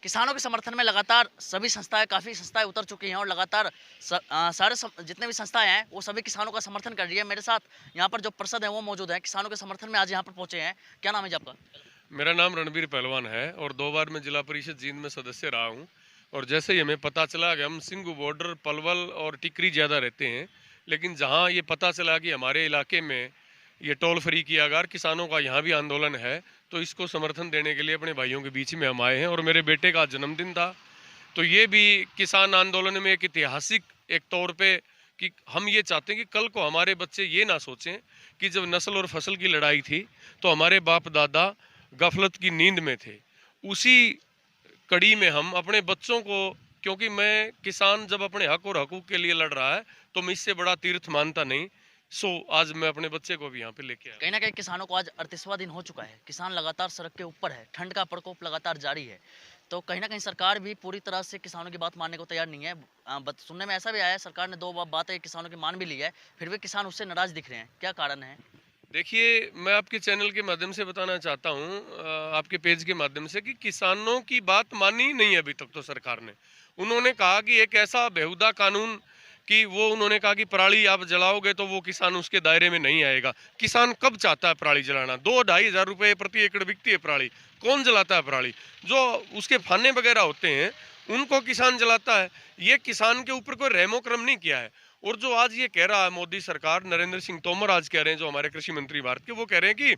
किसानों के समर्थन में लगातार सभी संस्थाएं काफ़ी संस्थाएं उतर चुकी हैं और लगातार जितने भी संस्थाएं हैं वो सभी किसानों का समर्थन कर रही है। मेरे साथ यहाँ पर जो पार्षद हैं वो मौजूद हैं, किसानों के समर्थन में आज यहाँ पर पहुंचे हैं। क्या नाम है जी आपका? मेरा नाम रणबीर पहलवान है और 2 बार मैं जिला परिषद जींद में सदस्य रहा हूं। और जैसे ही हमें पता चला कि हम सिंगू बॉर्डर, पलवल और टिकरी ज़्यादा रहते हैं, लेकिन जहां ये पता चला कि हमारे इलाके में ये टोल फ्री किया गया, किसानों का यहाँ भी आंदोलन है, तो इसको समर्थन देने के लिए अपने भाइयों के बीच में हम आए हैं। और मेरे बेटे का जन्मदिन था, तो ये भी किसान आंदोलन में एक ऐतिहासिक एक तौर पे कि हम ये चाहते हैं कि कल को हमारे बच्चे ये ना सोचें कि जब नस्ल और फसल की लड़ाई थी तो हमारे बाप दादा गफलत की नींद में थे। उसी कड़ी में हम अपने बच्चों को, क्योंकि मैं किसान जब अपने हक और हकूक के लिए लड़ रहा है तो मैं इससे बड़ा तीर्थ मानता नहीं। सो आज मैं अपने बच्चे को भी यहाँ पे लेके आया। कहीं ना कहीं किसानों को आज 38वां दिन हो चुका है, किसान लगातार सड़क के ऊपर है, ठंड का प्रकोप लगातार जारी है। तो कहीं ना कहीं सरकार भी पूरी तरह से किसानों की बात मानने को तैयार नहीं है। सुनने में ऐसा भी आया है सरकार ने 2 बातें किसानों की मान भी ली है, फिर भी किसान उससे नाराज दिख रहे हैं। क्या कारण है? देखिए, मैं आपके चैनल के माध्यम से बताना चाहता हूँ, आपके पेज के माध्यम से, कि किसानों की बात मानी नहीं अभी तक तो सरकार ने। उन्होंने कहा कि एक ऐसा बेहुदा कानून कि वो उन्होंने कहा कि पराली आप जलाओगे तो वो किसान उसके दायरे में नहीं आएगा। किसान कब चाहता है पराली जलाना? 2-2.5 हज़ार रुपये प्रति एकड़ बिकती है पराली। कौन जलाता है पराली? जो उसके फाने वगैरह होते हैं उनको किसान जलाता है। ये किसान के ऊपर कोई रहमो करम नहीं किया है। और जो आज ये कह रहा है मोदी सरकार, नरेंद्र सिंह तोमर आज कह रहे हैं, जो हमारे कृषि मंत्री भारत के, वो कह रहे हैं कि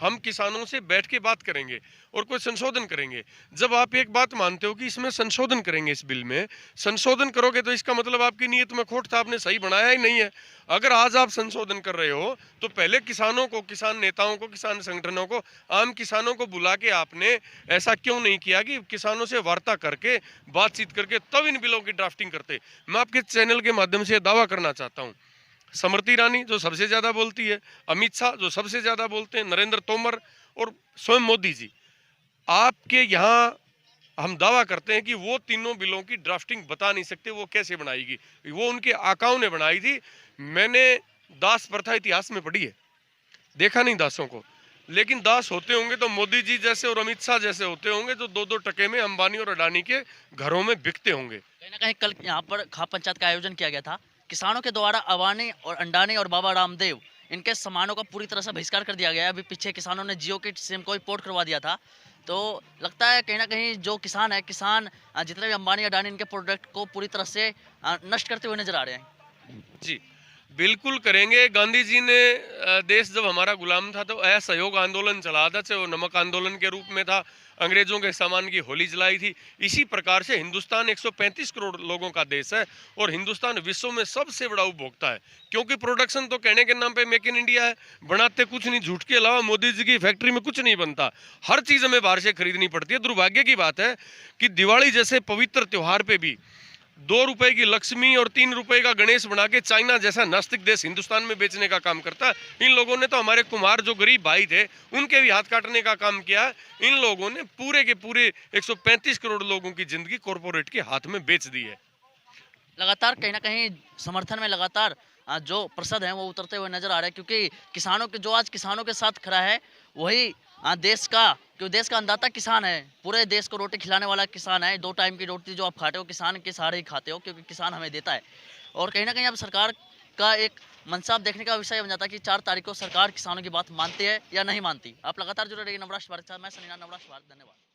हम किसानों से बैठ के बात करेंगे और कोई संशोधन करेंगे। जब आप एक बात मानते हो कि इसमें संशोधन करेंगे, इस बिल में संशोधन करोगे, तो इसका मतलब आपकी नीयत में खोट था, आपने सही बनाया ही नहीं है। अगर आज आप संशोधन कर रहे हो तो पहले किसानों को, किसान नेताओं को, किसान संगठनों को, आम किसानों को बुला के आपने ऐसा क्यों नहीं किया कि किसानों से वार्ता करके, बातचीत करके तब इन बिलों की ड्राफ्टिंग करते? मैं आपके चैनल के माध्यम से दावा करना चाहता हूँ, स्मृति ईरानी जो सबसे ज्यादा बोलती है, अमित शाह जो सबसे ज्यादा बोलते हैं, नरेंद्र तोमर और स्वयं मोदी जी, आपके यहाँ हम दावा करते हैं कि वो तीनों बिलों की ड्राफ्टिंग बता नहीं सकते वो कैसे बनाएगी। वो उनके आकाओं ने बनाई थी। मैंने दास प्रथा इतिहास में पढ़ी है, देखा नहीं दासों को, लेकिन दास होते होंगे तो मोदी जी जैसे और अमित शाह जैसे होते होंगे, जो 2-2 टके में अंबानी और अडानी के घरों में बिकते होंगे। कहीं ना कहीं कल यहाँ पर खाप पंचायत का आयोजन किया गया था। किसानों के द्वारा अवानी और अंडानी और बाबा रामदेव इनके सामानों का पूरी तरह से बहिष्कार कर दिया गया है। अभी पीछे किसानों ने जियो की सिम को पोर्ट करवा दिया था। तो लगता है कहीं ना कहीं जो किसान है, किसान जितने भी अंबानी अडानी इनके प्रोडक्ट को पूरी तरह से नष्ट करते हुए नजर आ रहे हैं। जी, बिल्कुल करेंगे। गांधी जी ने देश जब हमारा गुलाम था तो असहयोग आंदोलन चला था, चाहे वो नमक आंदोलन के रूप में था, अंग्रेजों के सामान की होली जलाई थी। इसी प्रकार से हिंदुस्तान 135 करोड़ लोगों का देश है और हिंदुस्तान विश्व में सबसे बड़ा उपभोक्ता है, क्योंकि प्रोडक्शन तो कहने के नाम पे मेक इन इंडिया है, बनाते कुछ नहीं। झूठ के अलावा मोदी जी की फैक्ट्री में कुछ नहीं बनता, हर चीज़ हमें बाहर से खरीदनी पड़ती है। दुर्भाग्य की बात है कि दिवाली जैसे पवित्र त्योहार पे भी 2 रुपए की लक्ष्मी और 3 रुपए का गणेश बना के चाइना जैसा नास्तिक देश हिंदुस्तान में बेचने का काम करता है। इन लोगों ने तो हमारे कुम्हार जो गरीब भाई थे उनके भी हाथ काटने का काम किया है। इन लोगों ने पूरे के पूरे 135 करोड़ लोगों की जिंदगी कॉरपोरेट के हाथ में बेच दी है। लगातार कहीं ना कहीं समर्थन में लगातार जो पार्षद हैं वो उतरते हुए नजर आ रहे हैं, क्योंकि किसानों के जो आज किसानों के साथ खड़ा है वही देश का, क्योंकि देश का अन्नदाता किसान है। पूरे देश को रोटी खिलाने वाला किसान है। 2 टाइम की रोटी जो आप खाते हो किसान के सहारे ही खाते हो, क्योंकि किसान हमें देता है। और कहीं ना कहीं अब सरकार का एक मनसा अब देखने का विषय बन जाता है कि 4 तारीख को सरकार किसानों की बात मानती है या नहीं मानती। आप लगातार जुड़े रहिए नवराष्ट्र भारत के साथ। मैं सनीना, नवराष्ट्र भारत। धन्यवाद।